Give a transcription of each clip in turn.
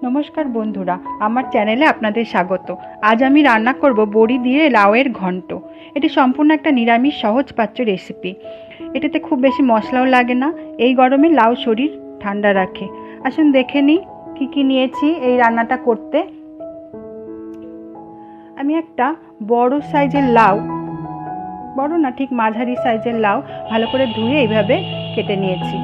নমস্কার বন্ধুরা, আমার চ্যানেলে আপনাদের স্বাগত। আজ আমি রান্না করব বড়ি দিয়ে লাউয়ের ঘন্ট। এটি সম্পূর্ণ একটা নিরামিষ সহজপাচ্য রেসিপি। এটাতে খুব বেশি মশলাও লাগে না। এই গরমে লাউ শরীর ঠান্ডা রাখে। আসুন দেখে নিই কী কী নিয়েছি এই রান্নাটা করতে। আমি একটা বড় সাইজের লাউ, বড় না ঠিক মাঝারি সাইজের লাউ ভালো করে ধুয়ে এইভাবে কেটে নিয়েছি।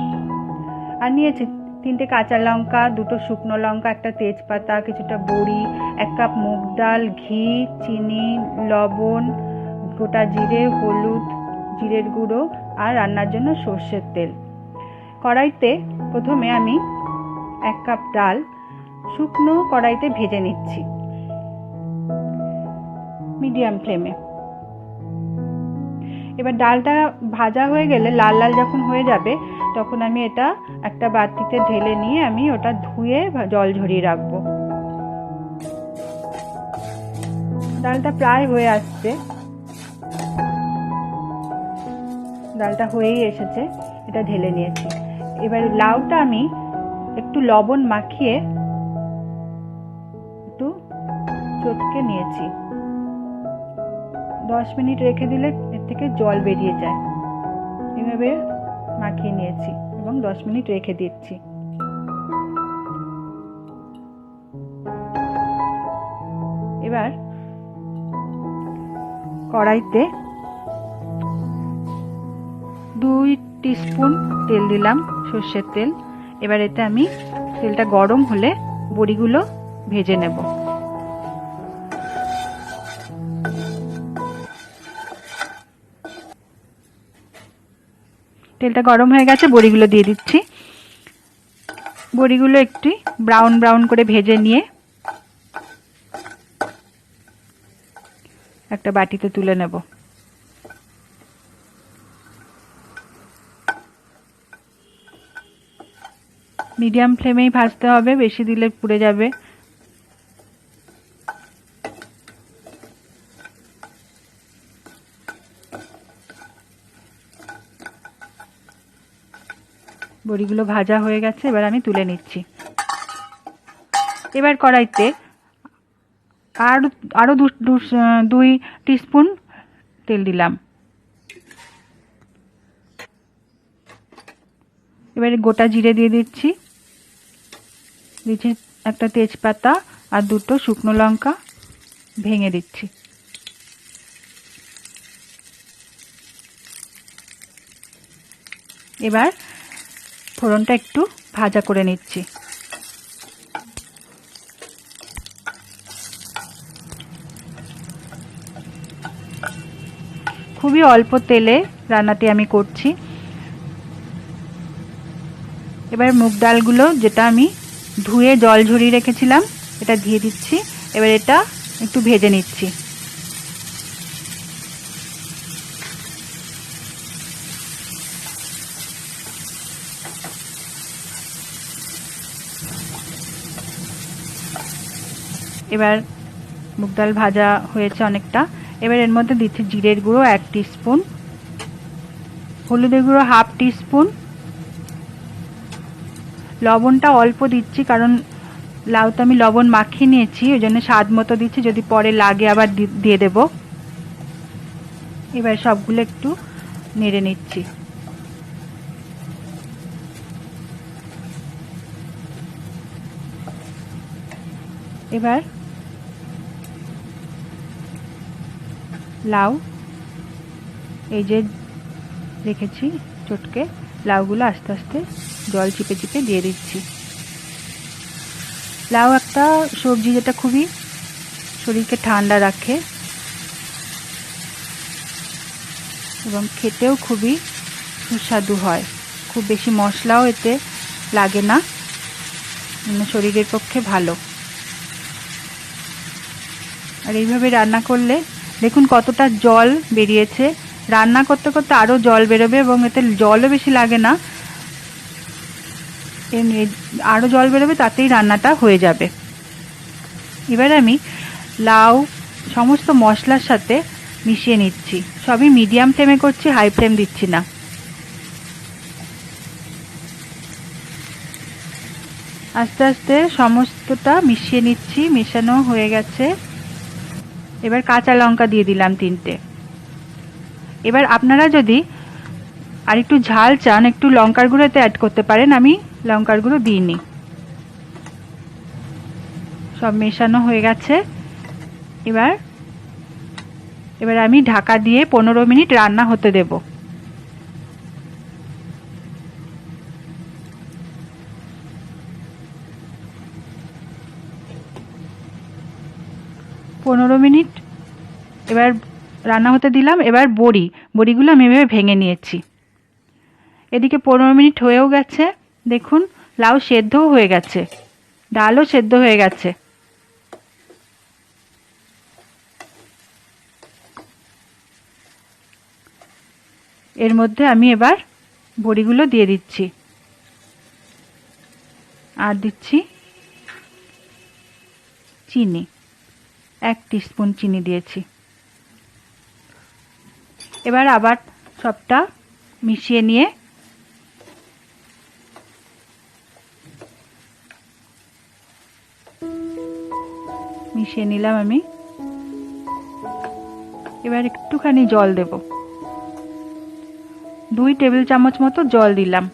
আর নিয়েছি 3টে কাঁচা লঙ্কা, 2টো শুকনো লঙ্কা, একটা তেজপাতা, কিছুটা বড়ি, 1 কাপ মুগ ডাল, ঘি, চিনি, লবণ, গোটা জিরে, হলুদ, জিরের গুঁড়ো আর রান্নার জন্য সর্ষের তেল। কড়াইতে প্রথমে আমি 1 কাপ ডাল শুকনো কড়াইতে ভেজে নিচ্ছি মিডিয়াম ফ্লেমে। এবার ডালটা ভাজা হয়ে গেলে লাল লাল যখন হয়ে যাবে তখন আমি এটা একটা বাটিতে ঢেলে নিয়ে আমি ওটা ধুয়ে জল ঝরিয়ে রাখবো। ডালটা প্রায় হয়ে আসছে, ডালটা হয়েই এসেছে, এটা ঢেলে নিয়েছি। এবার লাউটা আমি একটু লবণ মাখিয়ে একটু চটকে নিয়েছি। 10 মিনিট রেখে দিলে এর থেকে জল বেরিয়ে যায়। এভাবে মাখিয়ে নিয়েছি এবং 10 মিনিট রেখে দিচ্ছি। এবার কড়াইতে 2 টিস্পুন তেল দিলাম, সর্ষের তেল। এবার এতে আমি তেলটা গরম হলে বড়িগুলো ভেজে নেব। তেলটা গরম হয়ে গেছে, বড়িগুলো দিয়ে দিচ্ছি। বড়িগুলো একটু ব্রাউন ব্রাউন করে ভেজে নিয়ে একটা বাটিতে তুলে নেব। মিডিয়াম ফ্লেমেই ভাজতে হবে, বেশি দিলে পুড়ে যাবে। বড়িগুলো ভাজা হয়ে গেছে, এবার আমি তুলে নিচ্ছি। এবার কড়াইতে আরো 2 টিস্পুন তেল দিলাম। এবারে গোটা জিরে দিয়ে দিচ্ছি, একটা তেজপাতা আর 2টো শুকনো লঙ্কা ভেঙে দিচ্ছি। এবার ফোড়নটা একটু ভাজা করে নিচ্ছি। খুবই অল্প তেলে রান্নাটি আমি করছি। এবার মুগ ডালগুলো যেটা আমি ধুয়ে জল ঝরিয়ে রেখেছিলাম এটা দিয়ে দিচ্ছি। এবার এটা একটু ভেজে নিচ্ছি। এবার মুগ ডাল ভাজা হয়েছে অনেকটা। এবার এর মধ্যে দিচ্ছি জিরের গুঁড়ো 1 টিস্পুন, হলুদের গুঁড়ো 1/2 টিস্পুন, লবণটা অল্প দিচ্ছি কারণ লাউতে আমি লবণ মাখিয়ে নিয়েছি, ওই জন্য স্বাদ মতো দিচ্ছি, যদি পরে লাগে আবার দিয়ে দেব। এবার সবগুলো একটু নেড়ে নিচ্ছি। এবার লাউ এই যে রেখেছি চটকে, লাউগুলো আস্তে আস্তে জল চিপে চিপে দিয়ে দিচ্ছি। লাউ একটা সবজি যেটা খুবই শরীরকে ঠান্ডা রাখে এবং খেতেও খুবই সুস্বাদু হয়। খুব বেশি মশলাও এতে লাগে না, শরীরের পক্ষে ভালো। আর এইভাবে রান্না করলে দেখুন কতটা জল বেরিয়েছে। রান্না করতে করতে আরও জল বেরোবে এবং এতে জলও বেশি লাগে না, আরও জল বেরোবে, তাতেই রান্নাটা হয়ে যাবে। এবার আমি লাউ সমস্ত মশলার সাথে মিশিয়ে নিচ্ছি। সবই মিডিয়াম ফ্লেমে করছি, হাই ফ্লেম দিচ্ছি না। আস্তে আস্তে সমস্তটা মিশিয়ে নিচ্ছি। মেশানো হয়ে গেছে। এবার কাঁচা লঙ্কা দিয়ে দিলাম 3টে। এবার আপনারা যদি আর একটু ঝাল চান একটু লঙ্কার গুঁড়োতে অ্যাড করতে পারেন, আমি লঙ্কার গুঁড়ো দিইনি। সব মেশানো হয়ে গেছে। এবার আমি ঢাকা দিয়ে 15 মিনিট রান্না হতে দেব। 15 মিনিট এবার রান্না হতে দিলাম। এবার বড়িগুলো আমি এভাবে ভেঙে নিয়েছি। এদিকে 15 মিনিট হয়েও গেছে। দেখুন লাউ সেদ্ধও হয়ে গেছে, ডালও সেদ্ধ হয়ে গেছে। এর মধ্যে আমি এবার বড়িগুলো দিয়ে দিচ্ছি, আর দিচ্ছি চিনি। 1 টিস্পুন চিনি দিয়েছি। এবার আবার সবটা মিশিয়ে নিয়ে নিলাম আমি। এবার একটুখানি জল দেব, 2 টেবিল চামচ মতো জল দিলাম,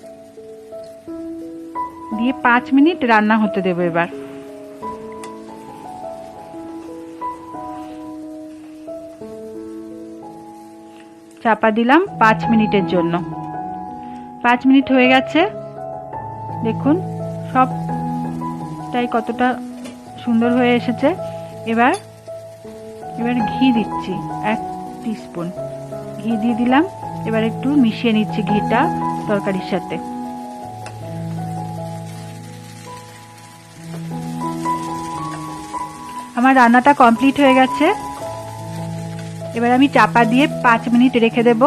দিয়ে 5 মিনিট রান্না হতে দেব। এবার চাপা দিলাম 5 মিনিটের জন্য। 5 মিনিট হয়ে গেছে। দেখুন সবটাই কতটা সুন্দর হয়ে এসেছে। এবার ঘি দিচ্ছি, 1 টিস্পুন ঘি দিয়ে দিলাম। এবার একটু মিশিয়ে নিচ্ছি ঘিটা তরকারির সাথে। আমার রান্নাটা কমপ্লিট হয়ে গেছে। এবার আমি চাপা দিয়ে 5 মিনিট রেখে দেব,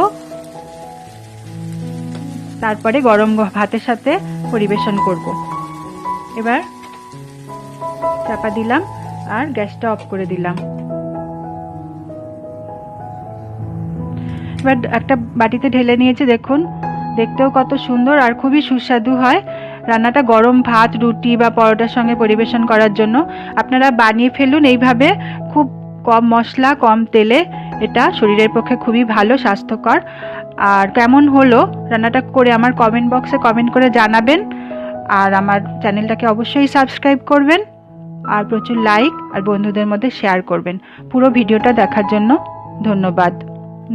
তারপরে গরম ভাতের সাথে পরিবেশন করব। এবার চাপা দিলাম আর গ্যাসটা অফ করে দিলাম। এবার একটা বাটিতে ঢেলে নিয়েছি। দেখুন দেখতেও কত সুন্দর আর খুবই সুস্বাদু হয়। রান্নাটা গরম ভাত, রুটি বা পরোটার সঙ্গে পরিবেশন করার জন্য আপনারা বানিয়ে ফেলুন এইভাবে। খুব কম মশলা, কম তেলে, এটা শরীরের পক্ষে খুবই ভালো, স্বাস্থ্যকর। আর কেমন হলো রান্নাটা করে আমার কমেন্ট বক্সে কমেন্ট করে জানাবেন। আর আমার চ্যানেলটাকে অবশ্যই সাবস্ক্রাইব করবেন, আর প্রচুর লাইক আর বন্ধুদের মধ্যে শেয়ার করবেন। পুরো ভিডিওটা দেখার জন্য ধন্যবাদ।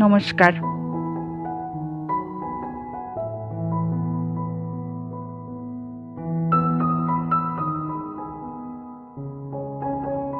নমস্কার।